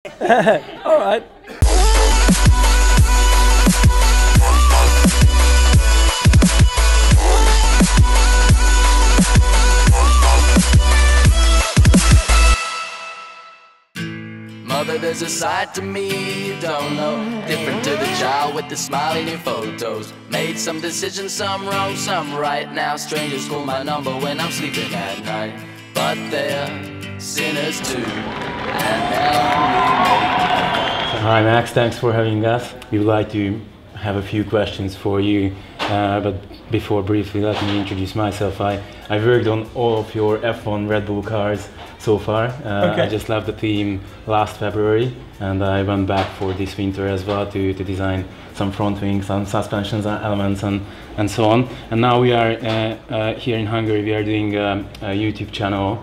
All right. Mother, there's a side to me you don't know. Different to the child with the smile in your photos. Made some decisions, some wrong, some right. Now strangers call my number when I'm sleeping at night. But they're sinners too. And Hi Max, thanks for having us. We would like to have a few questions for you. But before briefly, let me introduce myself. I worked on all of your F1 Red Bull cars so far. Okay. I just left the team last February and I went back for this winter as well to design some front wings, some suspensions elements and so on. And now we are here in Hungary, we are doing a YouTube channel.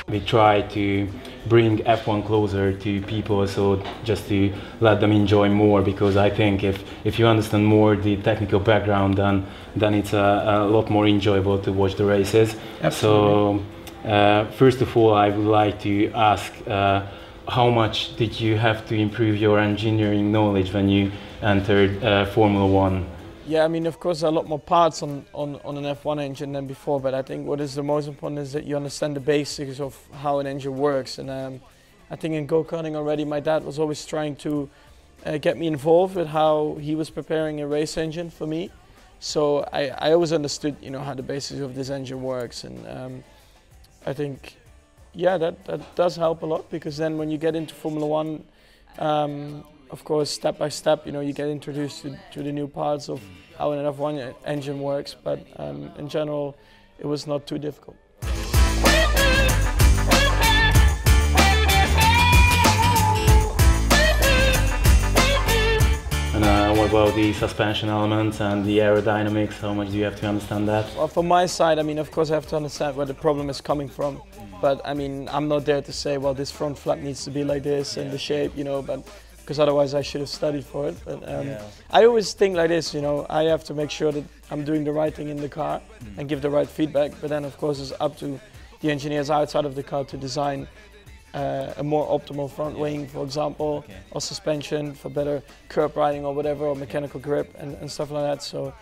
We try to bring F1 closer to people, so just to let them enjoy more, because I think if you understand more the technical background, then it's a lot more enjoyable to watch the races. Absolutely. So first of all, I would like to ask how much did you have to improve your engineering knowledge when you entered Formula One? Yeah, I mean, of course, there are a lot more parts on an F1 engine than before, but I think what is the most important is that you understand the basics of how an engine works. And I think in go-karting already, my dad was always trying to get me involved with how he was preparing a race engine for me. So I always understood, you know, how the basics of this engine works. And I think, yeah, that does help a lot, because then when you get into Formula One, of course, step by step, you know, you get introduced to the new parts of how an F1 engine works, but in general, it was not too difficult. And what about the suspension elements and the aerodynamics? How much do you have to understand that? Well, from my side, I mean, of course, I have to understand where the problem is coming from. But I mean, I'm not there to say, well, this front flap needs to be like this and the shape, you know, but because otherwise I should have studied for it. But I always think like this, you know, I have to make sure that I'm doing the right thing in the car and give the right feedback. But then, of course, it's up to the engineers outside of the car to design a more optimal front wing, for example, or suspension for better curb riding or whatever, or mechanical grip and stuff like that. So,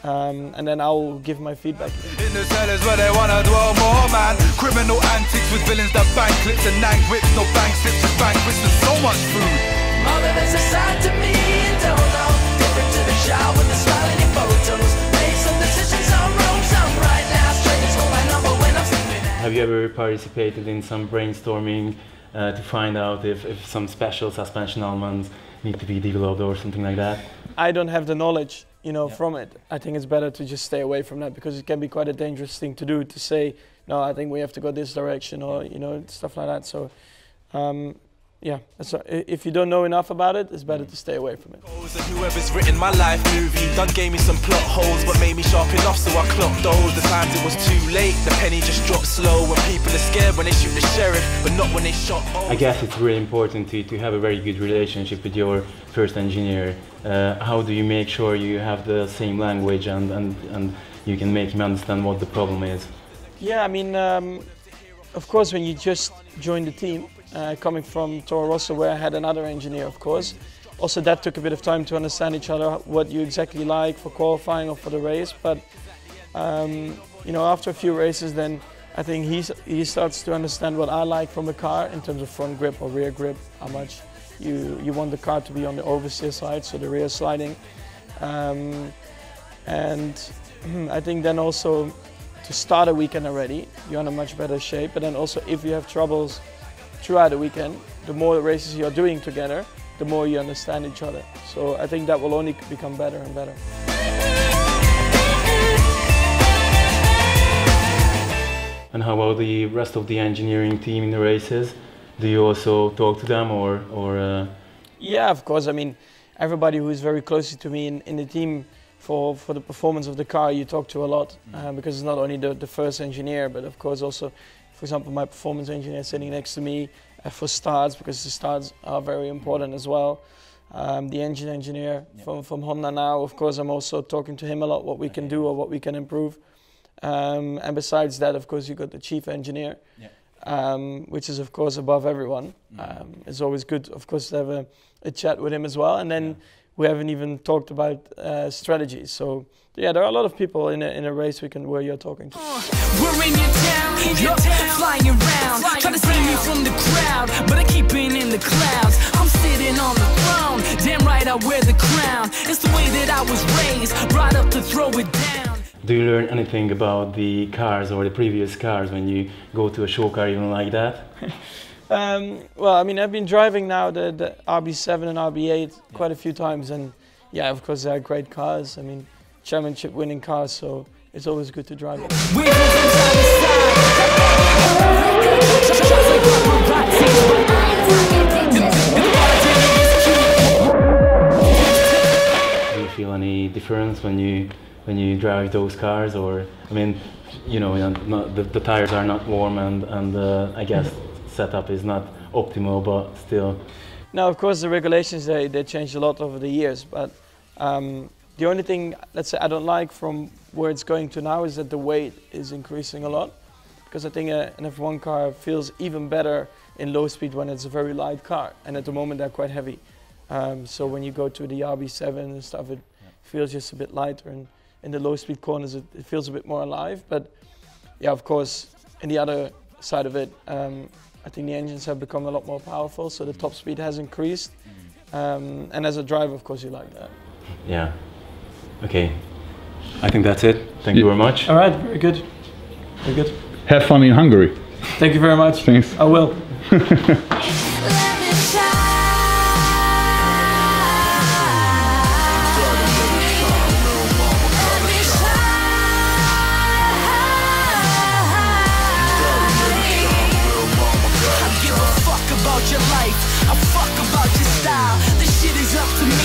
and then I'll give my feedback. In the cellars where they wanna dwell more, man. Criminal antics with villains that bank clips and nang whips, no bank slips, just banquets with so much food. Mother, there's a side to me you don't know. Different to the child with the smile in your photos. Made some decisions, some wrong, some right. Now strangers call my number when I'm sleeping at. Have you ever participated in some brainstorming to find out if some special suspension elements need to be developed or something like that? I don't have the knowledge, you know, from it. I think it's better to just stay away from that, because it can be quite a dangerous thing to do, to say, no, I think we have to go this direction, or, you know, stuff like that. So, yeah, so if you don't know enough about it, it's better to stay away from it. Whoever's written my life movie done gave me some plot holes, but made me sharp enough so I clocked those. The times it was too late, the penny just dropped slow. When people are scared when they shoot the sheriff, but not when they shot O's. I guess it's really important to have a very good relationship with your first engineer. How do you make sure you have the same language and you can make him understand what the problem is? Yeah, I mean, of course, when you just join the team, coming from Toro Rosso, where I had another engineer, of course. Also, that took a bit of time to understand each other, what you exactly like for qualifying or for the race. But you know, after a few races, then I think he starts to understand what I like from the car in terms of front grip or rear grip, how much you want the car to be on the oversteer side, so the rear sliding. And I think then also to start a weekend already, you're in a much better shape. But then also, if you have troubles throughout the weekend, the more races you're doing together, the more you understand each other. So I think that will only become better and better. And how about the rest of the engineering team in the races? Do you also talk to them or? Yeah, of course. I mean, everybody who is very close to me in the team for the performance of the car, you talk to a lot, because it's not only the first engineer, but of course also, for example, my performance engineer sitting next to me for starts, because the starts are very important as well. The engine engineer from Honda now, of course, I'm also talking to him a lot, what we can do or what we can improve. And besides that, of course, you got the chief engineer. which is of course above everyone. It's always good, of course, to have a chat with him as well. And then we haven't even talked about strategy. So yeah, there are a lot of people in a race where you're talking to. We're in your town, flying around, trying to see me from the crowd, but I keep it in the clouds. I'm sitting on the throne, damn right I wear the crown. It's the way that I was raised, brought up to throw it down. Do you learn anything about the cars or the previous cars when you go to a show car even like that? Well, I mean, I've been driving now the RB7 and RB8 quite a few times, and yeah, of course, they are great cars. I mean, championship winning cars, so it's always good to drive them. Do you feel any difference when you drive those cars, or I mean, you know, the tires are not warm, and I guess setup is not optimal, but still. Now, of course, the regulations they changed a lot over the years, but the only thing, let's say, I don't like from where it's going to now is that the weight is increasing a lot, because I think an F1 car feels even better in low speed when it's a very light car, and at the moment they're quite heavy. So when you go to the RB7 and stuff, it feels just a bit lighter, and in the low speed corners it feels a bit more alive. But yeah, of course, in the other side of it, I think the engines have become a lot more powerful, so the top speed has increased. And as a driver, of course, you like that. Yeah. Okay. I think that's it. Thank you very much. All right, very good. Very good. Have fun in Hungary. Thank you very much. Thanks. I will. Your life, I fuck about your style. This shit is up to me.